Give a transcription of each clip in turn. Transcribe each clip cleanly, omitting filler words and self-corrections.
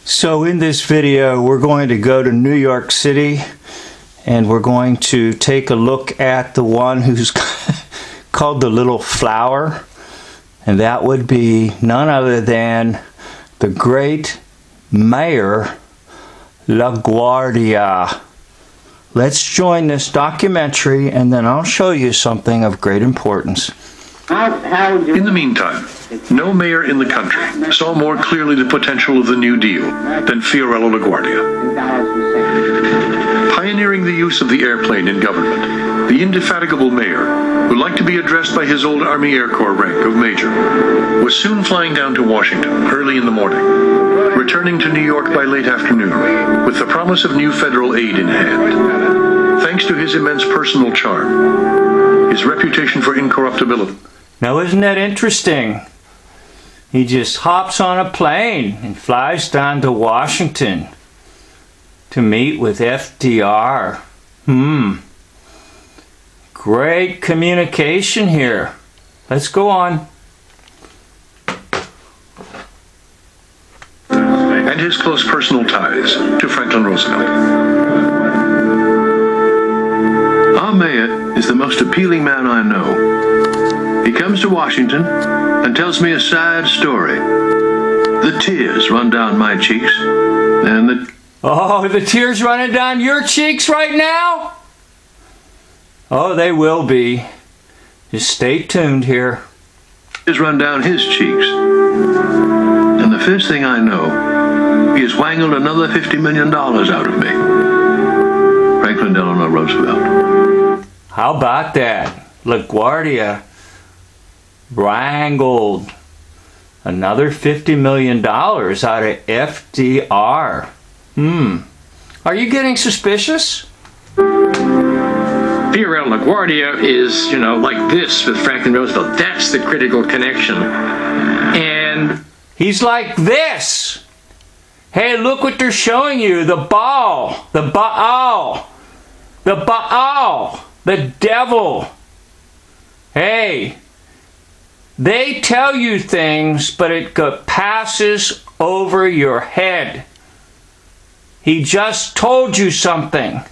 So in this video, we're going to go to New York City and we're going to take a look at the one who's called the Little Flower. And that would be none other than the great Mayor LaGuardia. Let's join this documentary and then I'll show you something of great importance. In the meantime, no mayor in the country saw more clearly the potential of the New Deal than Fiorello LaGuardia. Pioneering the use of the airplane in government, the indefatigable mayor, who liked to be addressed by his old Army Air Corps rank of major, was soon flying down to Washington early in the morning, returning to New York by late afternoon with the promise of new federal aid in hand. Thanks to his immense personal charm, his reputation for incorruptibility. Now isn't that interesting? He just hops on a plane and flies down to Washington to meet with FDR. Great communication here. Let's go on. And his close personal ties to Franklin Roosevelt. Our mayor is the most appealing man I know. He comes to Washington and tells me a sad story. The tears run down my cheeks, and the tears running down your cheeks right now? Oh, they will be. Just stay tuned here. Tears run down his cheeks. And the first thing I know, he has wangled another $50 million out of me. Franklin Delano Roosevelt. How about that? LaGuardia wrangled another $50 million out of FDR. Are you getting suspicious? Fiorello LaGuardia is, like this with Franklin Roosevelt. That's the critical connection. And he's like this. Hey, look what they're showing you. The ball. The Baal. The Baal. The devil. Hey, they tell you things, but it passes over your head. He just told you something.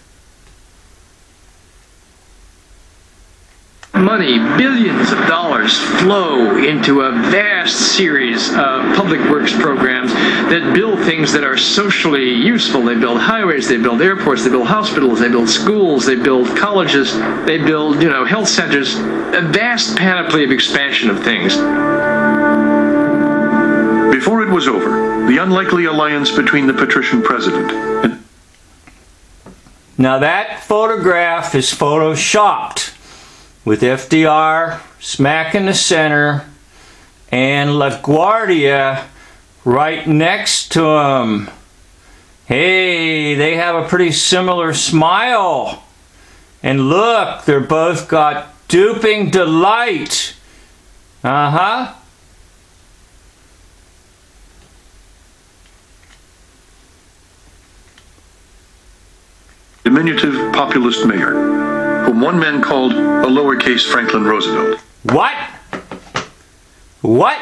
money, billions of dollars, flow into a vast series of public works programs that build things that are socially useful. They build highways, they build airports, they build hospitals, they build schools, they build colleges, they build, health centers, a vast panoply of expansion of things. Before it was over, the unlikely alliance between the patrician president and... Now that photograph is photoshopped with FDR smack in the center and LaGuardia right next to him. Hey, they have a pretty similar smile. And look, they're both got duping delight. Diminutive populist mayor, whom one man called a lowercase Franklin Roosevelt. What? What?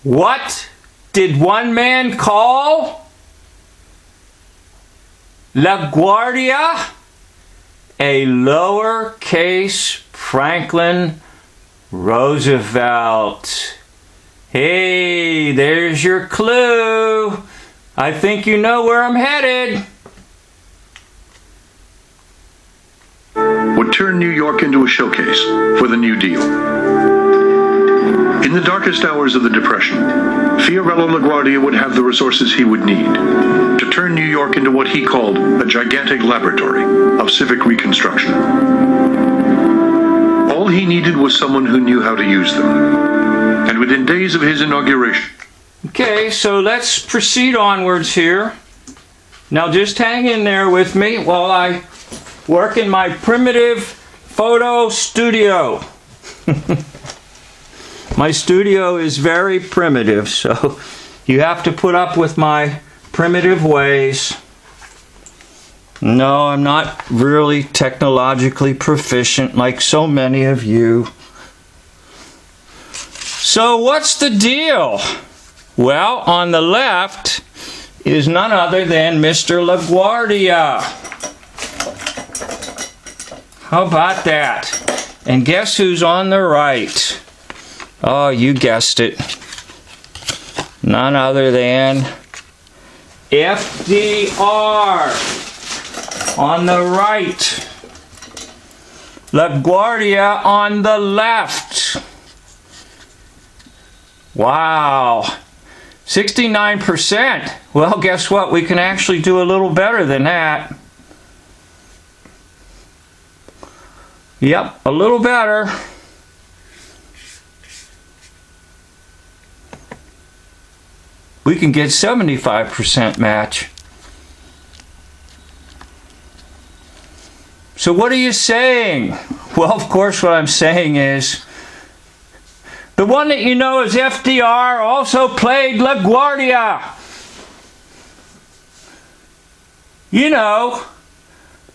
What did one man call LaGuardia? A lowercase Franklin Roosevelt. Hey, there's your clue. I think you know where I'm headed. Would turn New York into a showcase for the New Deal. In the darkest hours of the Depression, Fiorello LaGuardia would have the resources he would need to turn New York into what he called a gigantic laboratory of civic reconstruction. All he needed was someone who knew how to use them. And within days of his inauguration... Okay, so let's proceed onwards here. Now just hang in there with me while I work in my primitive photo studio. My studio is very primitive, so you have to put up with my primitive ways. No, I'm not really technologically proficient like so many of you. So what's the deal? Well, on the left is none other than Mr. LaGuardia. How about that? And guess who's on the right? Oh, you guessed it. None other than FDR on the right. LaGuardia on the left. Wow. 69%. Well, guess what? We can actually do a little better than that. Yep, a little better. We can get 75% match. So what are you saying? Well, of course, what I'm saying is the one that you know as FDR also played LaGuardia. You know,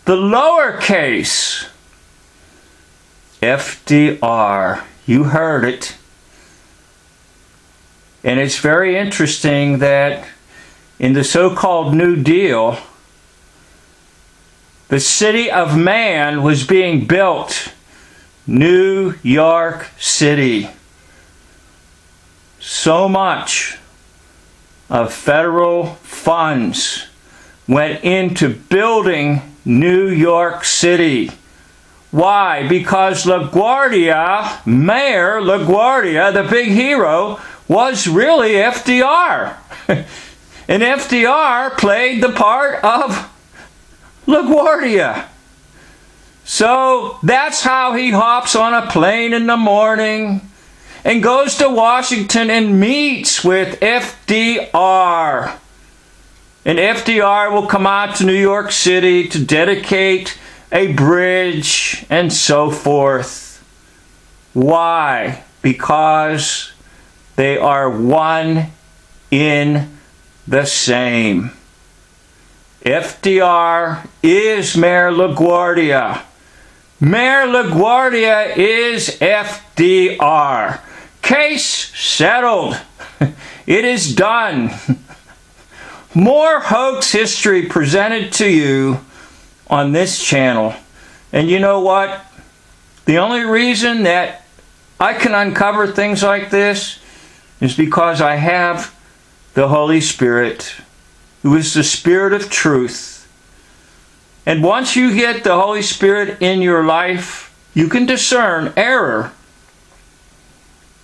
the lowercase FDR. You heard it. And it's very interesting that in the so-called New Deal, the city of man was being built. New York City. So much of federal funds went into building New York City. Why? Because LaGuardia, Mayor LaGuardia, the big hero, was really FDR. And FDR played the part of LaGuardia. So that's how he hops on a plane in the morning and goes to Washington and meets with FDR. And FDR will come out to New York City to dedicate a bridge and so forth. Why? Because they are one in the same. FDR is Mayor LaGuardia. Mayor LaGuardia is FDR. Case settled. It is done. More hoax history presented to you on this channel. And you know what? The only reason that I can uncover things like this is because I have the Holy Spirit, who is the Spirit of truth. And once you get the Holy Spirit in your life, you can discern error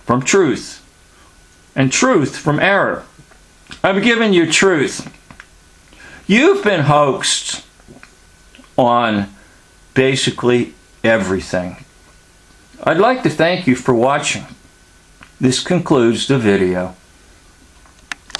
from truth and truth from error. I've given you truth. You've been hoaxed on basically everything. I'd like to thank you for watching. This concludes the video.